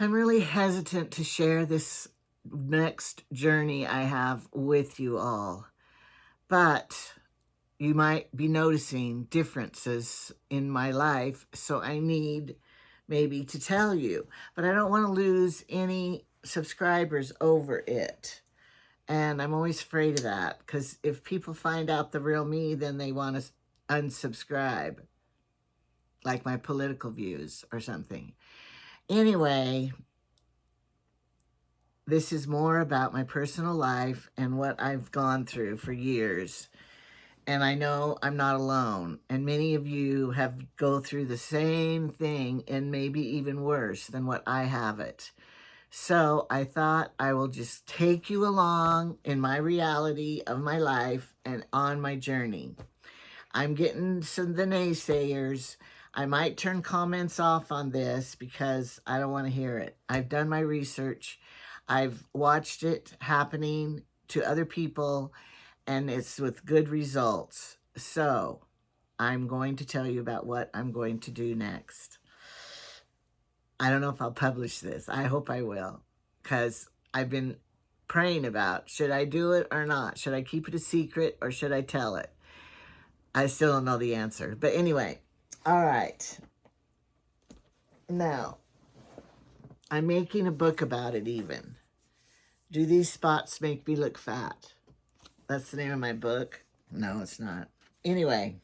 I'm really hesitant to share this next journey I have with you all, but you might be noticing differences in my life, so I need maybe to tell you, but I don't want to lose any subscribers over it. And I'm always afraid of that because if people find out the real me, then they want to unsubscribe, like my political views or something. Anyway, this is more about my personal life and what I've gone through for years. And I know I'm not alone. And many of you have go through the same thing and maybe even worse than what I have it. So I thought I will just take you along in my reality of my life and on my journey. I'm getting some of the naysayers. I might turn comments off on this because I don't want to hear it. I've done my research. I've watched it happening to other people, and it's with good results. So I'm going to tell you about what I'm going to do next. I don't know if I'll publish this. I hope I will, because I've been praying about, should I do it or not? Should I keep it a secret or should I tell it? I still don't know the answer. But anyway, all right. Now, I'm making a book about it even. Do these spots make me look fat? That's the name of my book. No, it's not. Anyway,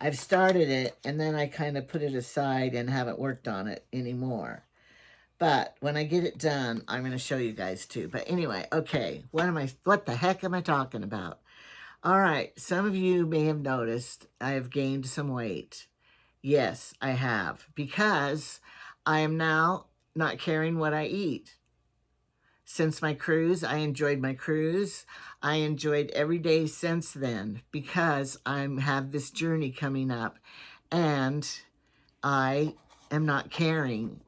I've started it and then I kind of put it aside and haven't worked on it anymore. But when I get it done, I'm going to show you guys too. But anyway, okay, what the heck am I talking about? All right, some of you may have noticed I have gained some weight. Yes, I have, because I am now not caring what I eat. Since my cruise, I enjoyed my cruise. I enjoyed every day since then because I have this journey coming up and I am not caring.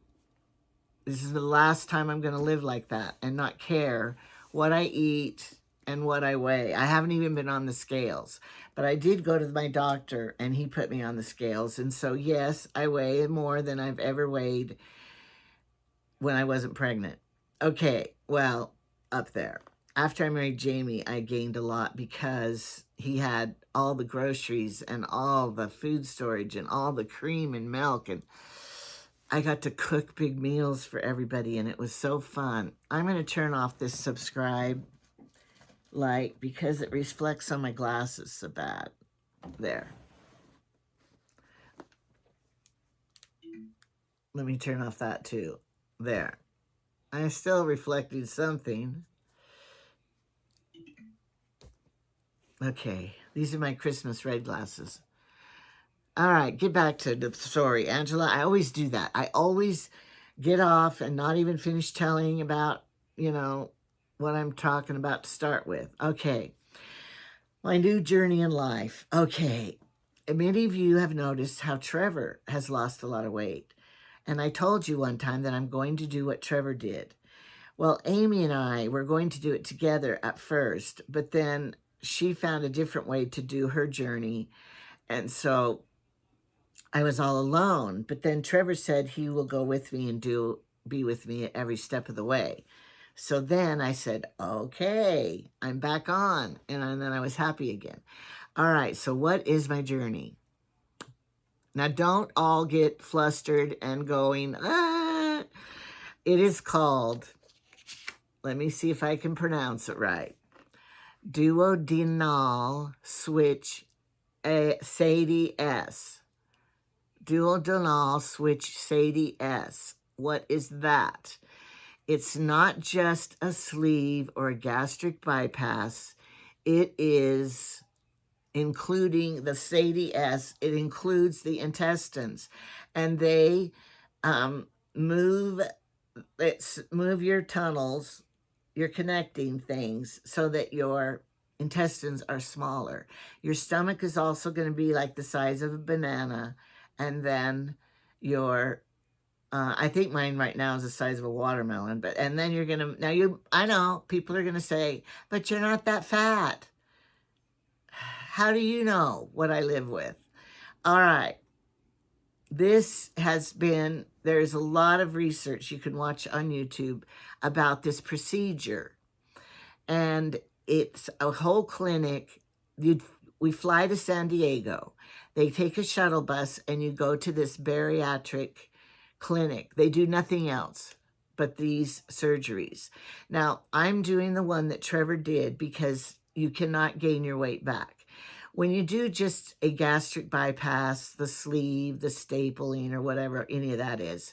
This is the last time I'm going to live like that and not care what I eat and what I weigh. I haven't even been on the scales, but I did go to my doctor and he put me on the scales. And so, yes, I weigh more than I've ever weighed when I wasn't pregnant. Okay, well, up there. After I married Jamie, I gained a lot because he had all the groceries and all the food storage and all the cream and milk, and I got to cook big meals for everybody, and it was so fun. I'm going to turn off this subscribe light because it reflects on my glasses so bad. There. Let me turn off that too. There. I'm still reflecting something. Okay, these are my Christmas red glasses. All right, get back to the story, Angela. I always do that. I always get off and not even finish telling about, what I'm talking about to start with. Okay, my new journey in life. Okay, many of you have noticed how Trevor has lost a lot of weight. And I told you one time that I'm going to do what Trevor did. Well, Amy and I were going to do it together at first, but then she found a different way to do her journey. And so I was all alone. But then Trevor said he will go with me and be with me at every step of the way. So then I said, okay, I'm back on. And then I was happy again. All right, so what is my journey? Now, don't all get flustered and going, ah. It is called, let me see if I can pronounce it right, Duodenal switch Sadi-s. Duodenal switch Sadi-s. What is that? It's not just a sleeve or a gastric bypass. It is including the Sadi-s. It includes the intestines, and they move your tunnels, your connecting things, so that your intestines are smaller. Your stomach is also going to be like the size of a banana, and then your I think mine right now is the size of a watermelon, and then you're gonna, I know people are gonna say, but you're not that fat. How do you know what I live with? All right. This has been there's a lot of research you can watch on YouTube about this procedure. And it's a whole clinic. We fly to San Diego. They take a shuttle bus and you go to this bariatric clinic. They do nothing else but these surgeries. Now, I'm doing the one that Trevor did because you cannot gain your weight back. When you do just a gastric bypass, the sleeve, the stapling, or whatever any of that is,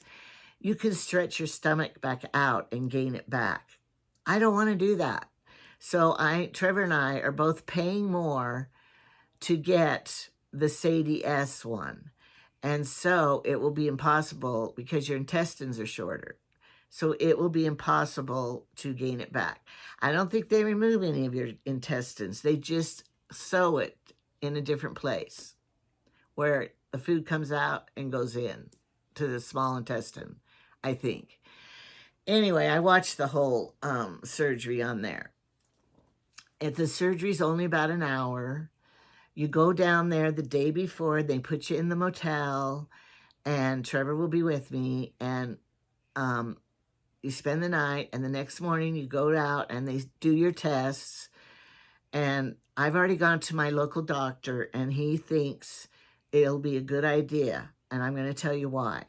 you can stretch your stomach back out and gain it back. I don't want to do that. So Trevor and I are both paying more to get the Sadi-s one. And so it will be impossible because your intestines are shorter. So it will be impossible to gain it back. I don't think they remove any of your intestines. They just sew it in a different place where the food comes out and goes in to the small intestine, I think. Anyway, I watched the whole surgery on there. If the surgery's only about an hour, you go down there the day before, they put you in the motel, and Trevor will be with me, and you spend the night, and the next morning you go out and they do your tests. And I've already gone to my local doctor, and he thinks it'll be a good idea, and I'm going to tell you why.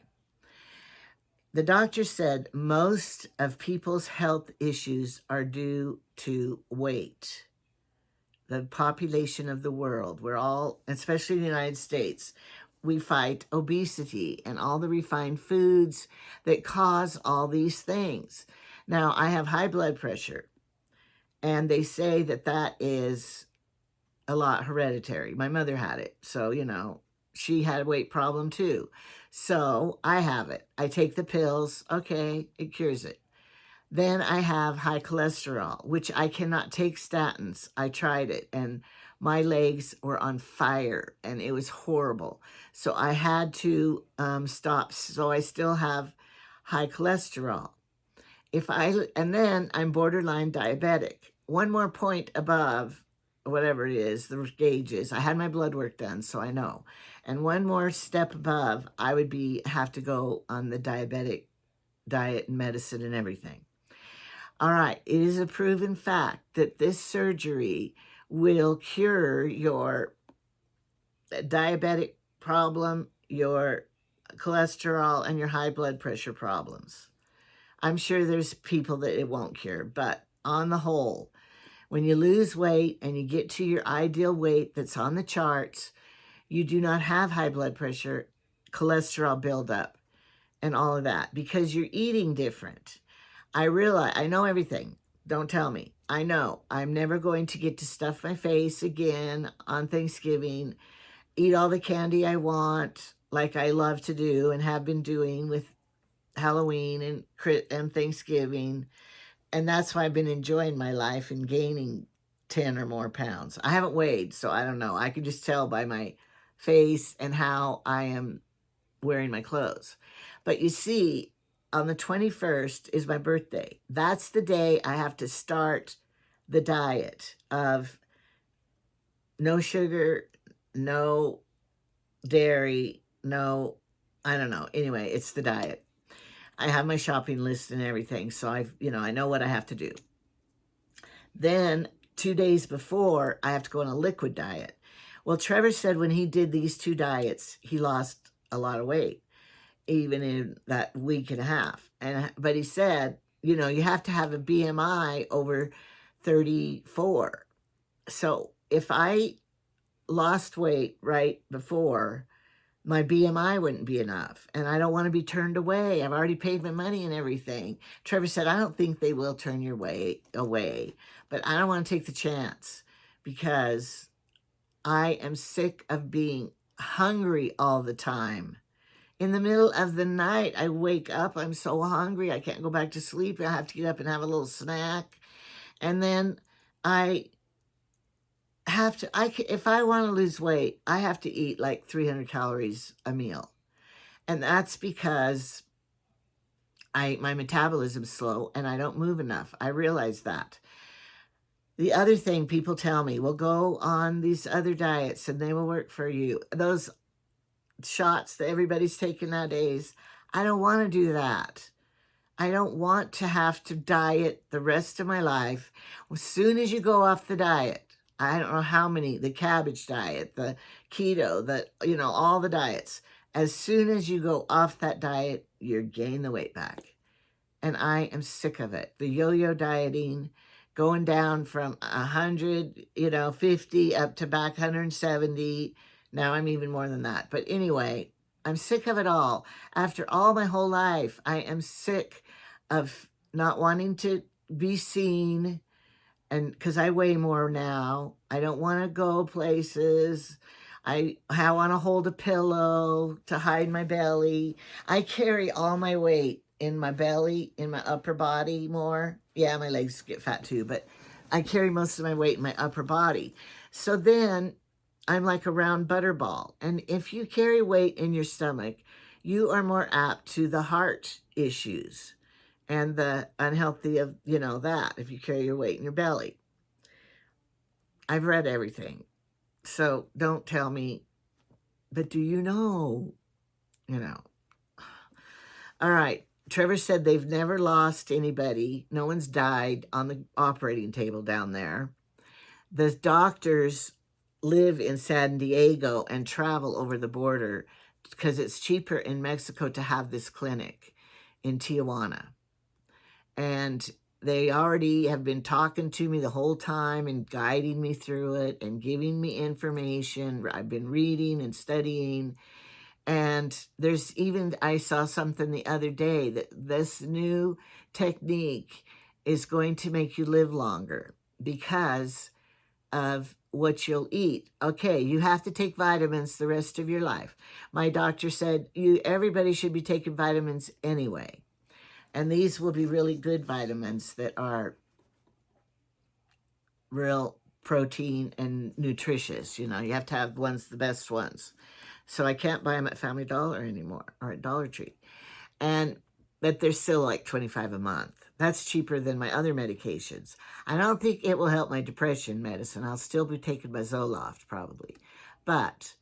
The doctor said most of people's health issues are due to weight. The population of the world, we're all, especially in the United States, we fight obesity and all the refined foods that cause all these things. Now, I have high blood pressure, and they say that that is a lot hereditary. My mother had it, so, you know, she had a weight problem too. So I have it. I take the pills. Okay, it cures it. Then I have high cholesterol, which I cannot take statins. I tried it, and my legs were on fire, and it was horrible. So I had to stop. So I still have high cholesterol. And then I'm borderline diabetic. One more point above whatever it is, the gauges. I had my blood work done, so I know. And one more step above, I would have to go on the diabetic diet and medicine and everything. All right, it is a proven fact that this surgery will cure your diabetic problem, your cholesterol, and your high blood pressure problems. I'm sure there's people that it won't cure, but on the whole, when you lose weight and you get to your ideal weight that's on the charts, you do not have high blood pressure, cholesterol buildup, and all of that because you're eating different. I realize, I know everything. Don't tell me. I know. I'm never going to get to stuff my face again on Thanksgiving, eat all the candy I want, like I love to do and have been doing with Halloween and Thanksgiving. And that's why I've been enjoying my life and gaining 10 or more pounds. I haven't weighed, so I don't know. I can just tell by my face and how I am wearing my clothes. But you see, on the 21st is my birthday. That's the day I have to start the diet of no sugar, no dairy, no, I don't know. Anyway, it's the diet. I have my shopping list and everything, so I know what I have to do. Then 2 days before, I have to go on a liquid diet. Well, Trevor said when he did these 2 diets, he lost a lot of weight, even in that week and a half. But he said, you have to have a BMI over 34. So if I lost weight right before, my BMI wouldn't be enough. And I don't want to be turned away. I've already paid my money and everything. Trevor said, I don't think they will turn your weight away, but I don't want to take the chance because I am sick of being hungry all the time. In the middle of the night, I wake up, I'm so hungry, I can't go back to sleep. I have to get up and have a little snack. And then I have to, if I want to lose weight, I have to eat like 300 calories a meal. And that's because my metabolism's slow and I don't move enough. I realize that. The other thing people tell me, well, go on these other diets and they will work for you. Those shots that everybody's taking nowadays, I don't want to do that. I don't want to have to diet the rest of my life. As soon as you go off the diet, I don't know how many, the cabbage diet, the keto, all the diets. As soon as you go off that diet, you gain the weight back. And I am sick of it. The yo-yo dieting, going down from 100, 50 up to back 170. Now I'm even more than that. But anyway, I'm sick of it all. After all my whole life, I am sick of not wanting to be seen, and because I weigh more now. I don't want to go places. I want to hold a pillow to hide my belly. I carry all my weight in my belly, in my upper body more. Yeah, my legs get fat too, but I carry most of my weight in my upper body. So then I'm like a round butterball. And if you carry weight in your stomach, you are more apt to the heart issues and the unhealthy of, that, if you carry your weight in your belly. I've read everything. So don't tell me, but do you know? All right. Trevor said they've never lost anybody. No one's died on the operating table down there. The doctors live in San Diego and travel over the border because it's cheaper in Mexico to have this clinic in Tijuana. And they already have been talking to me the whole time and guiding me through it and giving me information. I've been reading and studying. And there's even, I saw something the other day that this new technique is going to make you live longer because of what you'll eat. Okay, you have to take vitamins the rest of your life. My doctor said everybody should be taking vitamins anyway. And these will be really good vitamins that are real protein and nutritious. You have to have the best ones. So I can't buy them at Family Dollar anymore or at Dollar Tree. But they're still like $25 a month. That's cheaper than my other medications. I don't think it will help my depression medicine. I'll still be taking my Zoloft probably. But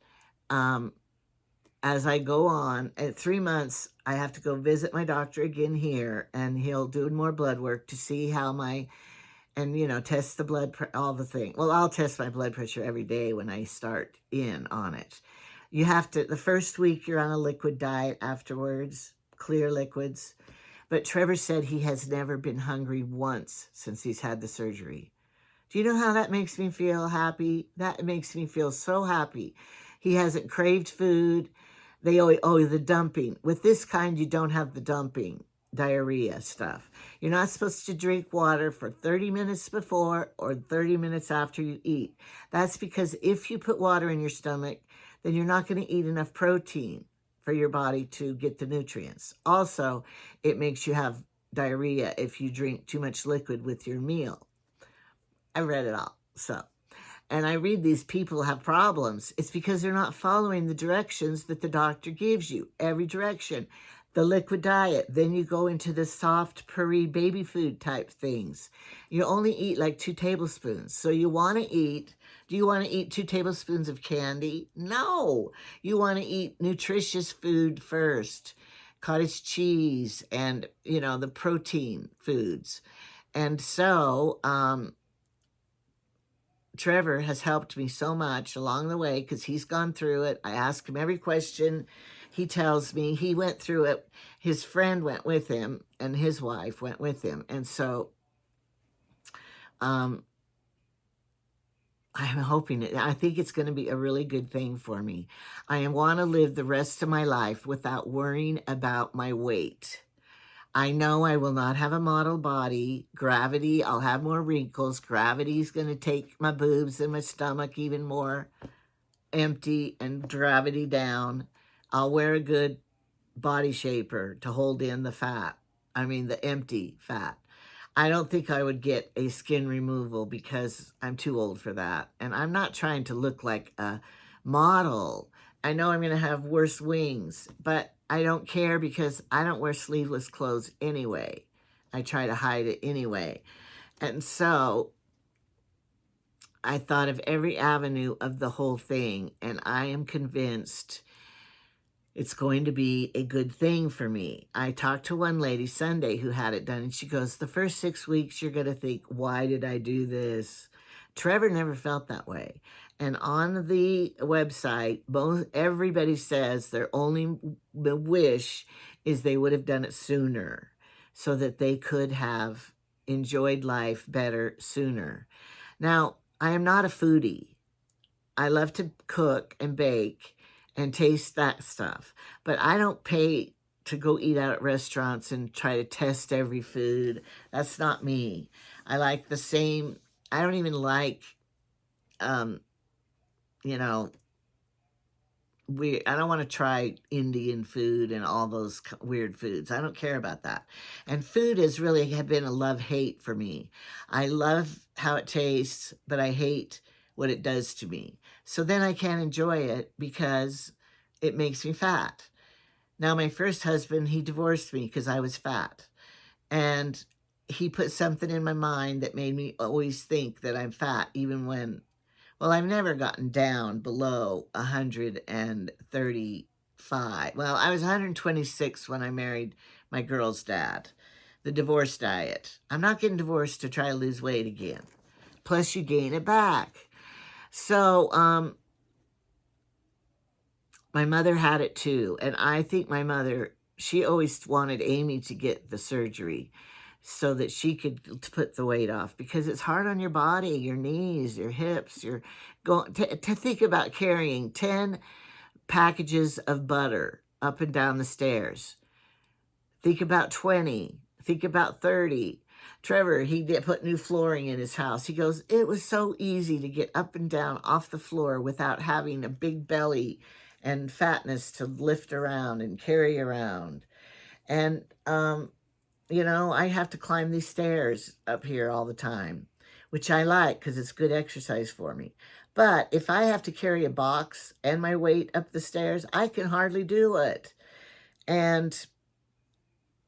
as I go on, at 3 months, I have to go visit my doctor again here, and he'll do more blood work to see how test the blood, all the things. Well, I'll test my blood pressure every day when I start in on it. You have to, the first week you're on a liquid diet afterwards, clear liquids. But Trevor said he has never been hungry once since he's had the surgery. Do you know how that makes me feel happy? That makes me feel so happy. He hasn't craved food. They always, the dumping. With this kind, you don't have the dumping, diarrhea stuff. You're not supposed to drink water for 30 minutes before or 30 minutes after you eat. That's because if you put water in your stomach, then you're not going to eat enough protein for your body to get the nutrients. Also, it makes you have diarrhea if you drink too much liquid with your meal. I read it all. And I read these people have problems. It's because they're not following the directions that the doctor gives you. Every direction. The liquid diet. Then you go into the soft, puree baby food type things. You only eat like 2 tablespoons. So you want to eat, do you want to eat 2 tablespoons of candy? No. You want to eat nutritious food first. Cottage cheese and, the protein foods. And so, Trevor has helped me so much along the way because he's gone through it. I ask him every question. He tells me he went through it. His friend went with him and his wife went with him. And so I'm hoping I think it's going to be a really good thing for me. I want to live the rest of my life without worrying about my weight. I know I will not have a model body. Gravity, I'll have more wrinkles. Gravity's going to take my boobs and my stomach even more empty and gravity down. I'll wear a good body shaper to hold in the fat. The empty fat. I don't think I would get a skin removal because I'm too old for that. And I'm not trying to look like a model. I know I'm going to have worse wings, but I don't care because I don't wear sleeveless clothes anyway. I try to hide it anyway. And so I thought of every avenue of the whole thing, and I am convinced it's going to be a good thing for me. I talked to one lady Sunday who had it done, and she goes, the first 6 weeks, you're going to think, why did I do this? Trevor never felt that way. And on the website, everybody says their only wish is they would have done it sooner so that they could have enjoyed life better sooner. Now, I am not a foodie. I love to cook and bake and taste that stuff, but I don't pay to go eat out at restaurants and try to test every food. That's not me. I like the same, I don't even like, you know, I don't want to try Indian food and all those weird foods. I don't care about that. And food has really been a love-hate for me. I love how it tastes, but I hate what it does to me. So then I can't enjoy it because it makes me fat. Now, my first husband, he divorced me because I was fat. And he put something in my mind that made me always think that I'm fat, even when, well, I've never gotten down below 135. Well, I was 126 when I married my girl's dad. The divorce diet. I'm not getting divorced to try to lose weight again. Plus, you gain it back. So, my mother had it too. And I think my mother, she always wanted Amy to get the surgery so that she could put the weight off, because it's hard on your body, your knees, your hips. You're going to think about carrying 10 packages of butter up and down the stairs. Think about 20. Think about 30. Trevor, he put new flooring in his house. He goes, it was so easy to get up and down off the floor without having a big belly and fatness to lift around and carry around. And, you know, I have to climb these stairs up here all the time, which I like because it's good exercise for me. But if I have to carry a box and my weight up the stairs, I can hardly do it. And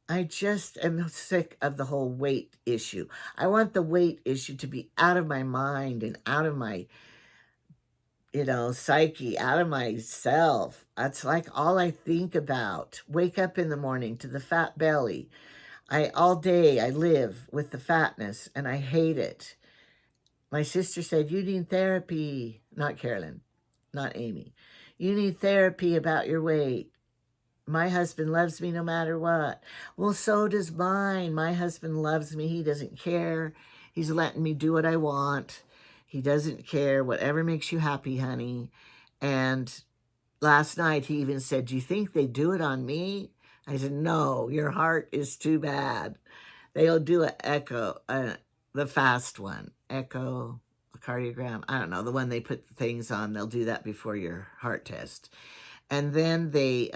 I just am sick of the whole weight issue. I want the weight issue to be out of my mind and out of my, you know, psyche, out of myself. That's like all I think about. Wake up in the morning to the fat belly. All day I live with the fatness and I hate it. My sister said, you need therapy. Not Carolyn, not Amy. You need therapy about your weight. My husband loves me no matter what. Well, so does mine. My husband loves me. He doesn't care. He's letting me do what I want. He doesn't care. Whatever makes you happy, honey. And last night he even said, do you think they do it on me? I said, no, your heart is too bad. They'll do an echo, the fast one. Echo, a cardiogram. I don't know, the one they put things on. They'll do that before your heart test. And then they,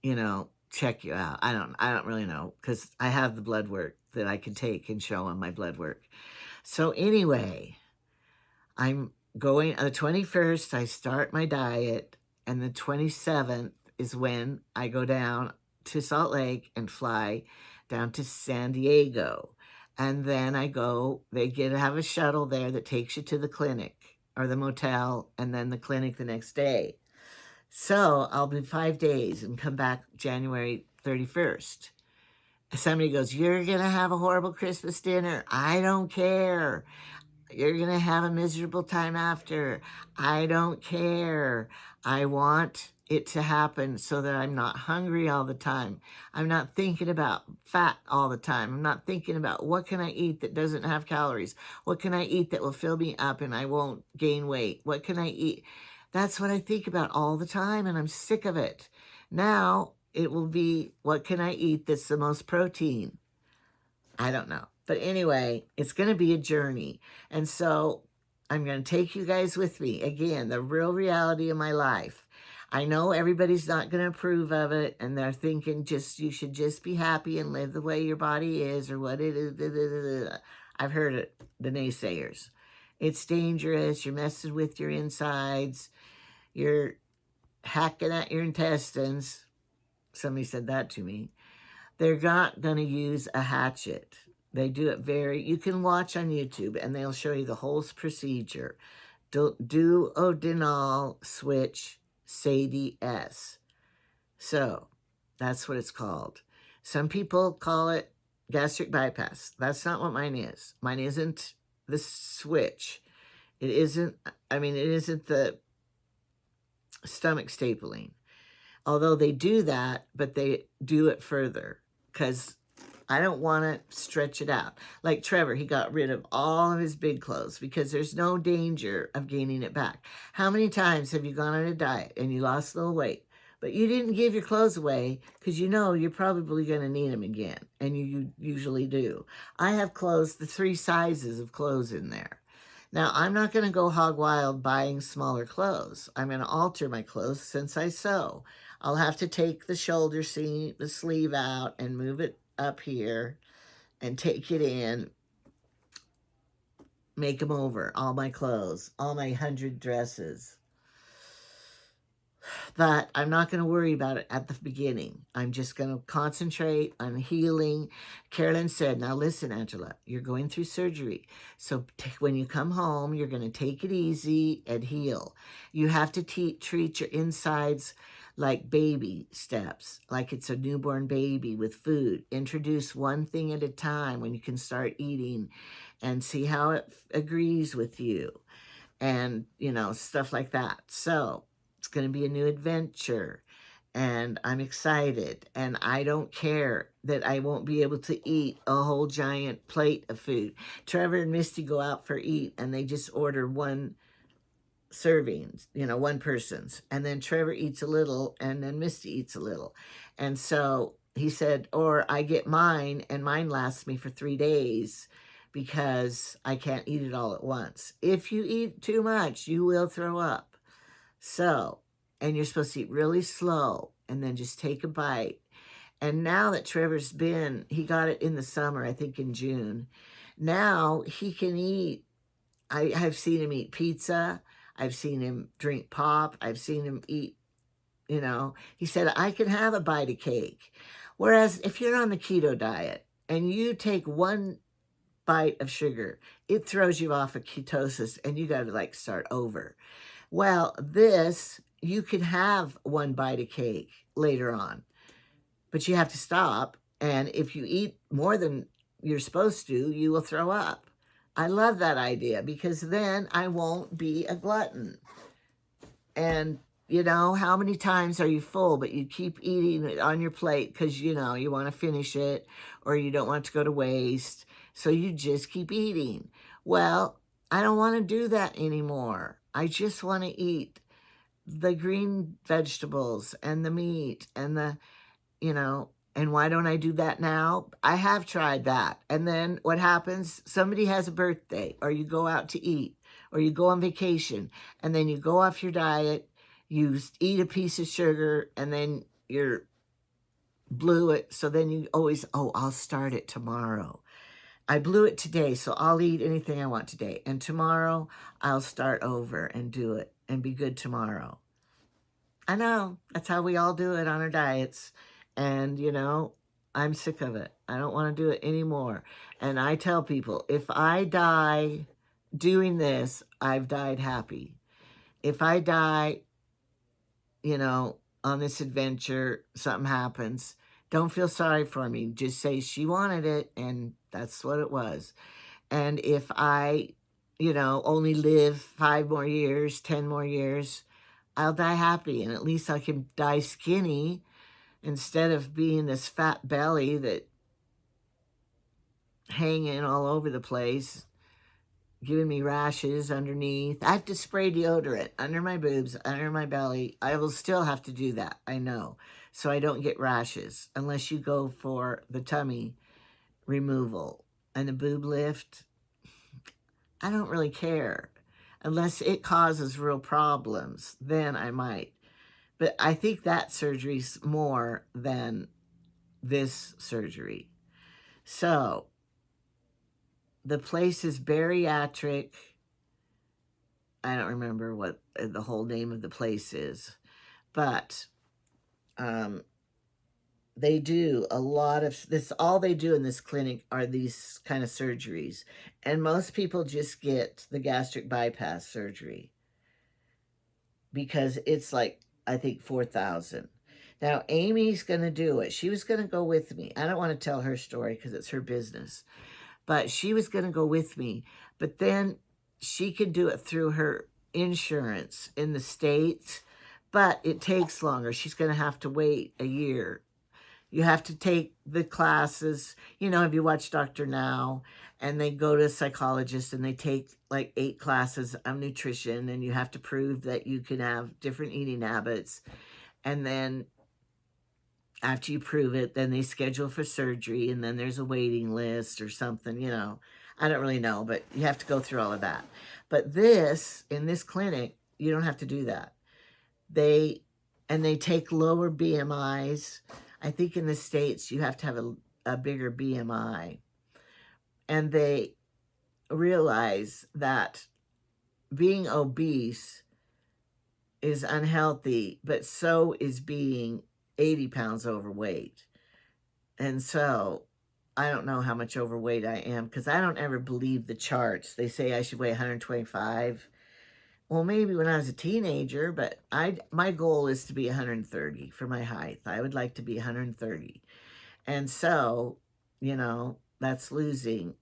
you know, check you out. I don't really know, because I have the blood work that I can take and show on my blood work. So anyway, I'm going, on the 21st, I start my diet, and the 27th is when I go down to Salt Lake and fly down to San Diego. And then I go, have a shuttle there that takes you to the clinic or the motel, and then the clinic the next day. So I'll be 5 days and come back January 31st. Somebody goes, you're going to have a horrible Christmas dinner. I don't care. You're going to have a miserable time after. I don't care. I want it to happen so that I'm not hungry all the time. I'm not thinking about fat all the time. I'm not thinking about what can I eat that doesn't have calories? What can I eat that will fill me up and I won't gain weight? What can I eat? That's what I think about all the time, and I'm sick of it. Now it will be, what can I eat that's the most protein? I don't know. But anyway, it's going to be a journey. And so I'm going to take you guys with me. Again, the real reality of my life. I know everybody's not going to approve of it, and they're thinking you should just be happy and live the way your body is or what it is. I've heard it, the naysayers. It's dangerous. You're messing with your insides. You're hacking at your intestines. Somebody said that to me. They're not going to use a hatchet. They do it you can watch on YouTube and they'll show you the whole procedure. Duodenal switch Sadi-s. So that's what it's called. Some people call it gastric bypass. That's not what mine is. Mine isn't the switch. It isn't, I mean, it isn't the stomach stapling. Although they do that, but they do it further because I don't want to stretch it out. Like Trevor, he got rid of all of his big clothes because there's no danger of gaining it back. How many times have you gone on a diet and you lost a little weight, but you didn't give your clothes away because you know you're probably going to need them again, and you usually do. I have clothes, the 3 sizes of clothes in there. Now, I'm not going to go hog wild buying smaller clothes. I'm going to alter my clothes since I sew. I'll have to take the shoulder seam, the sleeve out and move it up here and take it in, make them over, all my clothes, all my 100 dresses. But I'm not going to worry about it at the beginning. I'm just going to concentrate on healing. Carolyn said, now listen, Angela, you're going through surgery. So when you come home, you're going to take it easy and heal. You have to treat your insides like baby steps, like it's a newborn baby with food. Introduce one thing at a time when you can start eating and see how it agrees with you and, you know, stuff like that. So it's going to be a new adventure, and I'm excited, and I don't care that I won't be able to eat a whole giant plate of food. Trevor and Misty go out for eat, and they just order 1 serving, you know, 1 person's, and then Trevor eats a little, and then Misty eats a little. And so he said, or I get mine, and mine lasts me for 3 days because I can't eat it all at once. If you eat too much, you will throw up. So, and you're supposed to eat really slow and then just take a bite. And now that Trevor's he got it in the summer, I think in June. Now he can eat. I've seen him eat pizza. I've seen him drink pop. I've seen him eat, you know. He said, I can have a bite of cake. Whereas if you're on the keto diet and you take 1 bite of sugar, it throws you off of ketosis and you got to like start over. Well, this, you can have 1 bite of cake later on, but you have to stop. And if you eat more than you're supposed to, you will throw up. I love that idea because then I won't be a glutton. And, you know, how many times are you full, but you keep eating it on your plate because, you know, you want to finish it or you don't want it to go to waste. So you just keep eating. Well, I don't want to do that anymore. I just want to eat the green vegetables and the meat and the, you know, and why don't I do that now? I have tried that. And then what happens? Somebody has a birthday, or you go out to eat, or you go on vacation, and then you go off your diet, you eat a piece of sugar, and then you're blew it. So then you always, oh, I'll start it tomorrow. I blew it today, so I'll eat anything I want today. And tomorrow, I'll start over and do it and be good tomorrow. I know, that's how we all do it on our diets. And, you know, I'm sick of it. I don't want to do it anymore. And I tell people, if I die doing this, I've died happy. If I die, you know, on this adventure, something happens, don't feel sorry for me. Just say she wanted it, and that's what it was. And if I, you know, only live 5 more years, 10 more years, I'll die happy. And at least I can die skinny instead of being this fat belly that hanging all over the place, giving me rashes underneath. I have to spray deodorant under my boobs, under my belly. I will still have to do that, I know, so I don't get rashes unless you go for the tummy removal and the boob lift. I don't really care unless it causes real problems. Then I might. But I think that surgery's more than this surgery. So the place is bariatric. I don't remember what the whole name of the place is, but they do a lot of this. All they do in this clinic are these kind of surgeries. And most people just get the gastric bypass surgery because it's like, I think, 4,000. Now, Amy's going to do it. She was going to go with me. I don't want to tell her story because it's her business. But she was going to go with me. But then she could do it through her insurance in the States. But it takes longer. She's going to have to wait a year. You have to take the classes. You know, have you watched Dr. Now? And they go to a psychologist and they take like 8 classes of nutrition, and you have to prove that you can have different eating habits. And then after you prove it, then they schedule for surgery, and then there's a waiting list or something, you know. I don't really know, but you have to go through all of that. But this, in this clinic, you don't have to do that. They take lower BMIs. I think in the States, you have to have a bigger BMI. And they realize that being obese is unhealthy, but so is being 80 pounds overweight. And so I don't know how much overweight I am because I don't ever believe the charts. They say I should weigh 125. Well, maybe when I was a teenager, but my goal is to be 130 for my height. I would like to be 130. And so, you know, that's losing.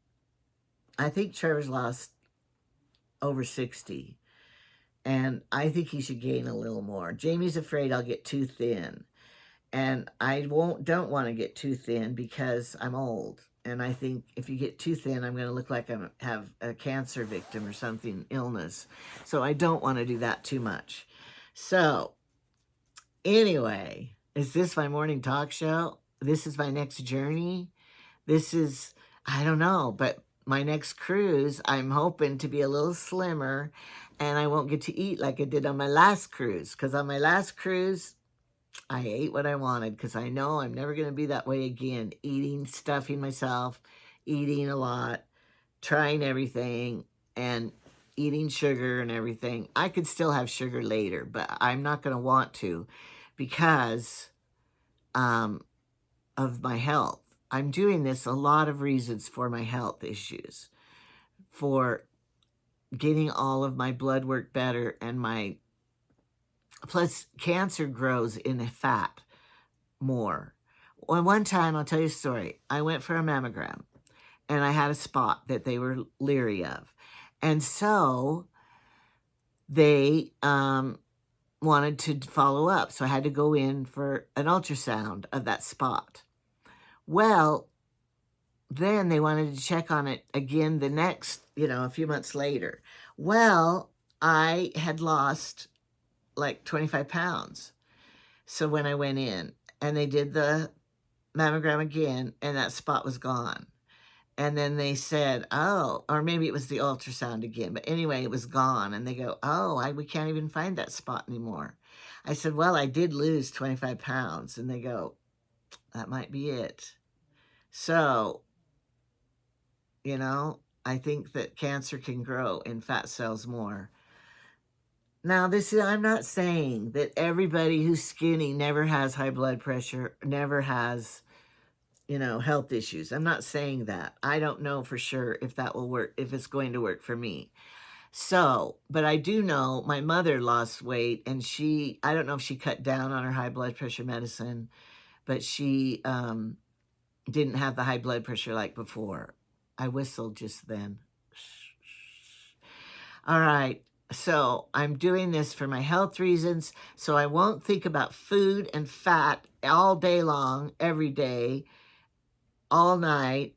I think Trevor's lost over 60. And I think he should gain a little more. Jamie's afraid I'll get too thin. And I don't want to get too thin because I'm old. And I think if you get too thin, I'm going to look like I have a cancer victim or something, illness. So I don't want to do that too much. So anyway, is this my morning talk show? This is my next journey. This is, I don't know, but my next cruise, I'm hoping to be a little slimmer, and I won't get to eat like I did on my last cruise. Because on my last cruise, I ate what I wanted because I know I'm never going to be that way again. Eating, stuffing myself, eating a lot, trying everything, and eating sugar and everything. I could still have sugar later, but I'm not going to want to because of my health. I'm doing this a lot of reasons for my health issues, for getting all of my blood work better, and my plus cancer grows in the fat more. One time, I'll tell you a story. I went for a mammogram, and I had a spot that they were leery of. And so they wanted to follow up. So I had to go in for an ultrasound of that spot. Well, then they wanted to check on it again the next, a few months later. Well, I had lost like 25 pounds. So when I went in, and they did the mammogram again, and that spot was gone. And then they said, oh, or maybe it was the ultrasound again. But anyway, it was gone. And they go, oh, we can't even find that spot anymore. I said, well, I did lose 25 pounds. And they go, that might be it. So, I think that cancer can grow in fat cells more. Now, I'm not saying that everybody who's skinny never has high blood pressure, never has, health issues. I'm not saying that. I don't know for sure if that will work, if it's going to work for me. So, but I do know my mother lost weight, and I don't know if she cut down on her high blood pressure medicine, but she didn't have the high blood pressure like before. I whistled just then. All right. So I'm doing this for my health reasons, so I won't think about food and fat all day long, every day, all night.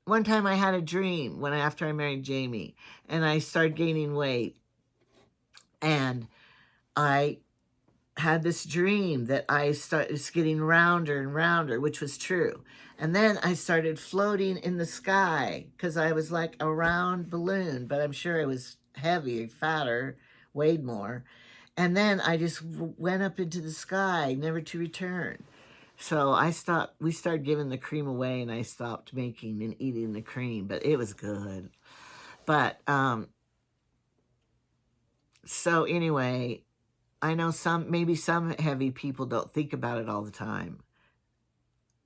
One time I had a dream after I married Jamie, and I started gaining weight. And I had this dream that I started getting rounder and rounder, which was true. And then I started floating in the sky because I was like a round balloon, but I'm sure I was heavy, fatter, weighed more. And then I just went up into the sky, never to return. So we started giving the cream away, and I stopped making and eating the cream, but it was good. But, so anyway, I know maybe some heavy people don't think about it all the time.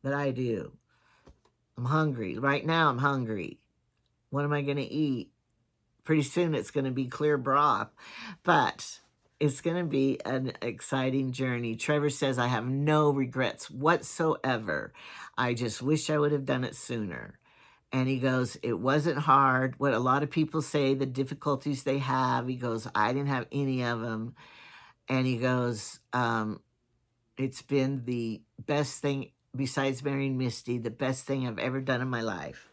But I do. I'm hungry. Right now I'm hungry. What am I going to eat? Pretty soon it's going to be clear broth. But it's going to be an exciting journey. Trevor says I have no regrets whatsoever. I just wish I would have done it sooner. And he goes, it wasn't hard. What a lot of people say, the difficulties they have. He goes, I didn't have any of them. And he goes, it's been the best thing, besides marrying Misty, the best thing I've ever done in my life.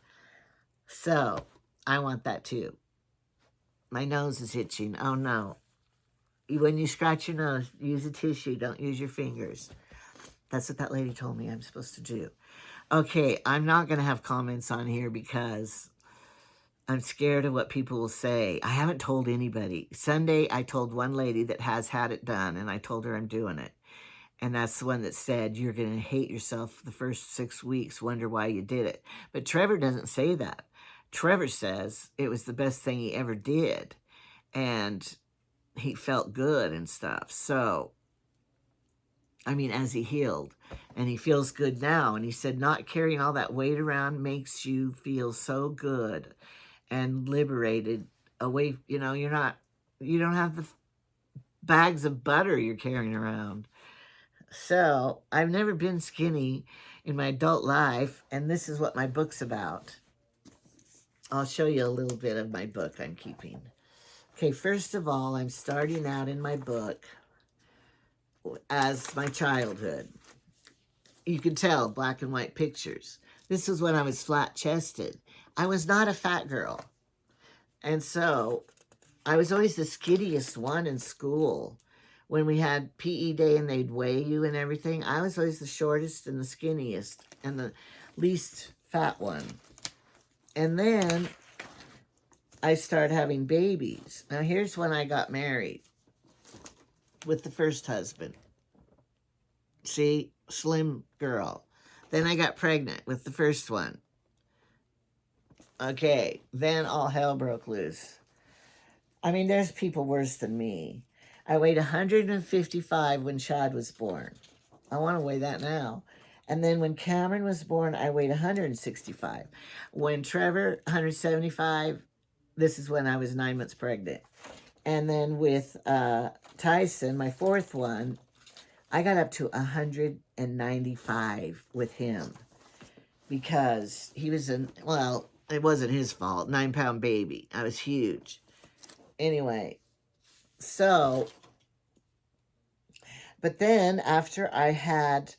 So, I want that too. My nose is itching. Oh, no. When you scratch your nose, use a tissue. Don't use your fingers. That's what that lady told me I'm supposed to do. Okay, I'm not going to have comments on here because I'm scared of what people will say. I haven't told anybody. Sunday, I told one lady that has had it done, and I told her I'm doing it. And that's the one that said, you're going to hate yourself the first 6 weeks, wonder why you did it. But Trevor doesn't say that. Trevor says it was the best thing he ever did. And he felt good and stuff. So, I mean, as he healed. And he feels good now. And he said not carrying all that weight around makes you feel so good and liberated away. You know, you don't have the bags of butter you're carrying around. So, I've never been skinny in my adult life, and this is what my book's about. I'll show you a little bit of my book I'm keeping. Okay, first of all, I'm starting out in my book as my childhood. You can tell, black and white pictures. This was when I was flat-chested. I was not a fat girl. And so, I was always the skinniest one in school. When we had PE day and they'd weigh you and everything, I was always the shortest and the skinniest and the least fat one. And then I started having babies. Now here's when I got married with the first husband. See, slim girl. Then I got pregnant with the first one. Okay, then all hell broke loose. I mean, there's people worse than me. I weighed 155 when Chad was born. I want to weigh that now. And then when Cameron was born, I weighed 165. When Trevor, 175, this is when I was 9 months pregnant. And then with Tyson, my fourth one, I got up to 195 with him. Because he was well, it wasn't his fault, 9-pound baby. I was huge. Anyway, so, but then after I had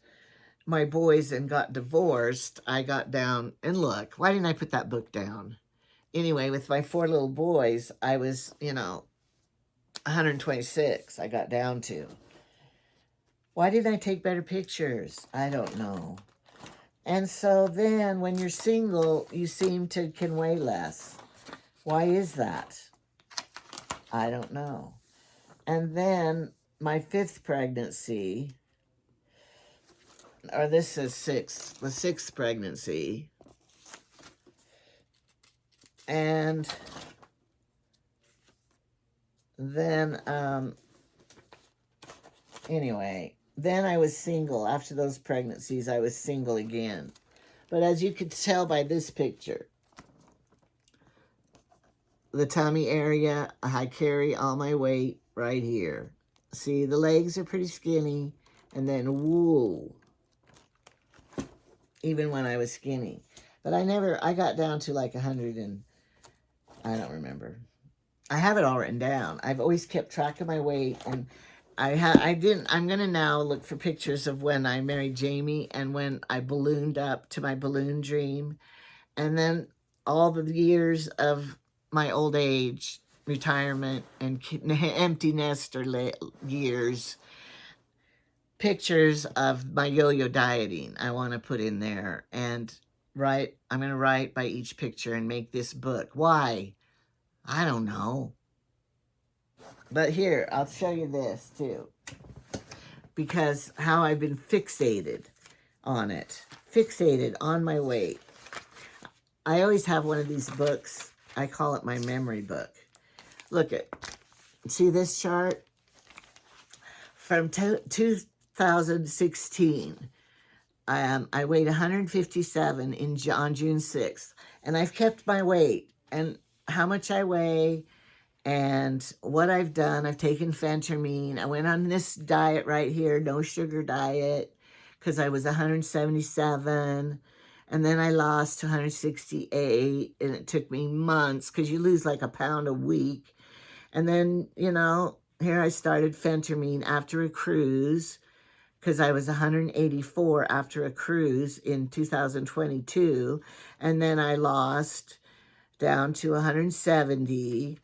my boys and got divorced, I got down, and look, why didn't I put that book down? Anyway, with my 4 little boys, I was, 126 I got down to. Why didn't I take better pictures? I don't know. And so then when you're single, you can weigh less. Why is that? I don't know. And then my 5th pregnancy, or this is the 6th pregnancy. And then, anyway, then I was single. After those pregnancies, I was single again. But as you can tell by this picture, the tummy area, I carry all my weight right here. See, the legs are pretty skinny, and then, woo, even when I was skinny. But I got down to like 100 and, I don't remember. I have it all written down. I've always kept track of my weight, and I'm going to now look for pictures of when I married Jamie and when I ballooned up to my balloon dream, and then all the years of my old age, retirement, and empty nester years. Pictures of my yo-yo dieting I want to put in there, and I'm going to write by each picture and make this book. Why? I don't know. But here, I'll show you this too. Because how I've been fixated on it. Fixated on my weight. I always have one of these books. I call it my memory book. Look at, see this chart? From 2016, I weighed 157 on June 6th, and I've kept my weight and how much I weigh and what I've done. I've taken phentermine. I went on this diet right here, no sugar diet, because I was 177, and then I lost to 168, and it took me months because you lose like a pound a week. And then, you know, here I started phentermine after a cruise because I was 184 after a cruise in 2022, and then I lost down to 170.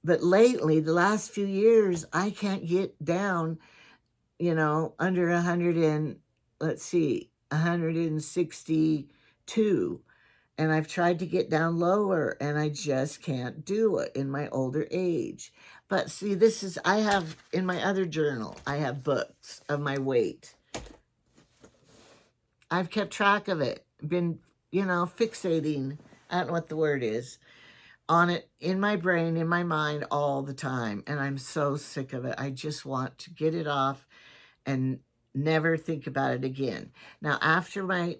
But lately, the last few years, I can't get down, you know, under 100 and, let's see, 162. And I've tried to get down lower, and I just can't do it in my older age. But see, this is, I have, in my other journal, I have books of my weight. I've kept track of it, been, you know, fixating, I don't know what the word is, on it in my brain, in my mind all the time. And I'm so sick of it. I just want to get it off and never think about it again. Now, after my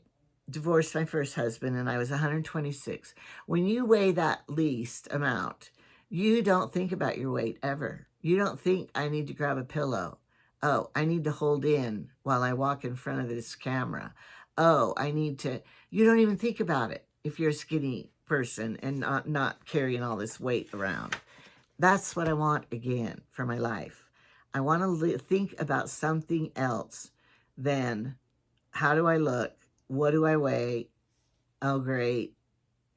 divorced my first husband and I was 126, when you weigh that least amount, you don't think about your weight ever. You don't think, I need to grab a pillow. Oh, I need to hold in while I walk in front of this camera. Oh, I need to, you don't even think about it if you're a skinny person and not carrying all this weight around. That's what I want again for my life. I want to think about something else than how do I look? What do I weigh? Oh, great.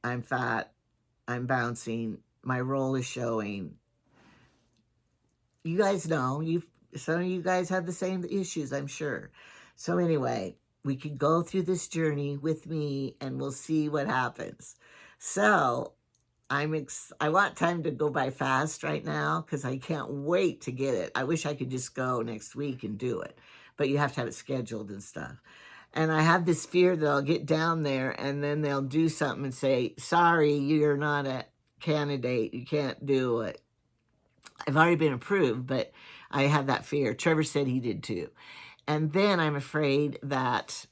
I'm fat. I'm bouncing. My roll is showing. You guys know. Some of you guys have the same issues, I'm sure. So anyway, we can go through this journey with me and we'll see what happens. So I want time to go by fast right now because I can't wait to get it. I wish I could just go next week and do it, but you have to have it scheduled and stuff. And I have this fear that I'll get down there and then they'll do something and say, sorry, you're not a candidate. You can't do it. I've already been approved, but I have that fear. Trevor said he did too. And then I'm afraid that,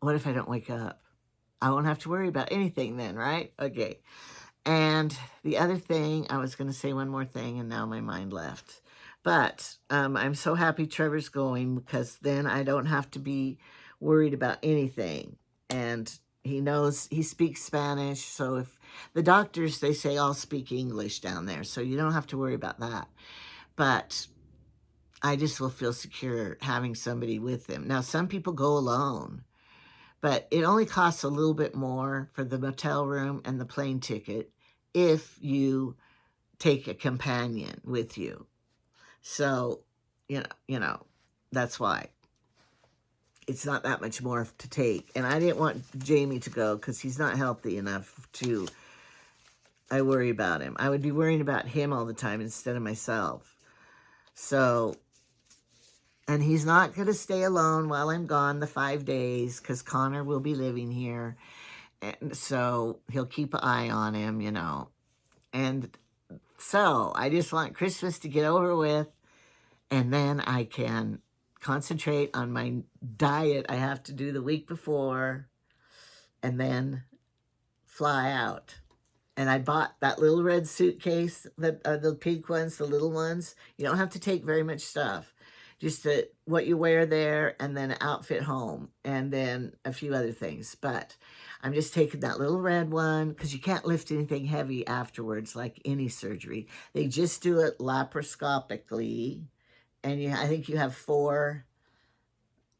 what if I don't wake up? I won't have to worry about anything then, right? Okay. And the other thing, I was going to say one more thing, and now my mind left. But I'm so happy Trevor's going because then I don't have to be worried about anything. And he knows, he speaks Spanish. So if the doctors, they say all speak English down there. So you don't have to worry about that. But I just will feel secure having somebody with them. Now, some people go alone. But it only costs a little bit more for the motel room and the plane ticket if you take a companion with you. So, you know, that's why. It's not that much more to take. And I didn't want Jamie to go because he's not healthy enough to, I worry about him. I would be worrying about him all the time instead of myself. So, and he's not going to stay alone while I'm gone the 5 days because Connor will be living here. And so he'll keep an eye on him, you know. And so I just want Christmas to get over with. And then I can concentrate on my diet I have to do the week before. And then fly out. And I bought that little red suitcase, the pink ones, the little ones. You don't have to take very much stuff. Just what you wear there and then outfit home and then a few other things. But I'm just taking that little red one because you can't lift anything heavy afterwards like any surgery. They just do it laparoscopically. And I think you have 4,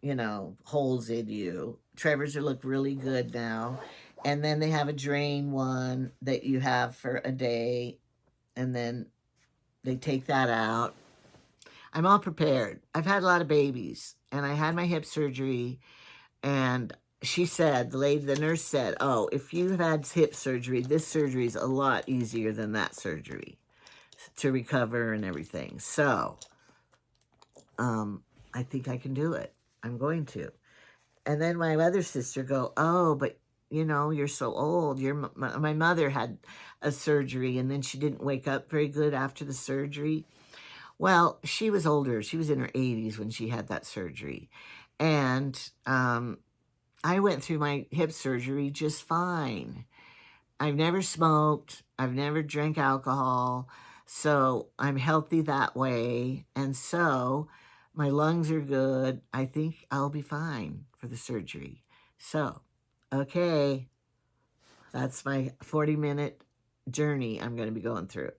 you know, holes in you. Trevor's look really good now. And then they have a drain one that you have for a day. And then they take that out. I'm all prepared. I've had a lot of babies, and I had my hip surgery, and she said, the nurse said, oh, if you've had hip surgery, this surgery is a lot easier than that surgery to recover and everything. So, I think I can do it. I'm going to. And then my other sister go, oh, but you know, you're so old. My mother had a surgery, and then she didn't wake up very good after the surgery. Well, she was older. She was in her 80s when she had that surgery. And I went through my hip surgery just fine. I've never smoked. I've never drank alcohol. So I'm healthy that way. And so my lungs are good. I think I'll be fine for the surgery. So, okay, that's my 40-minute journey I'm going to be going through.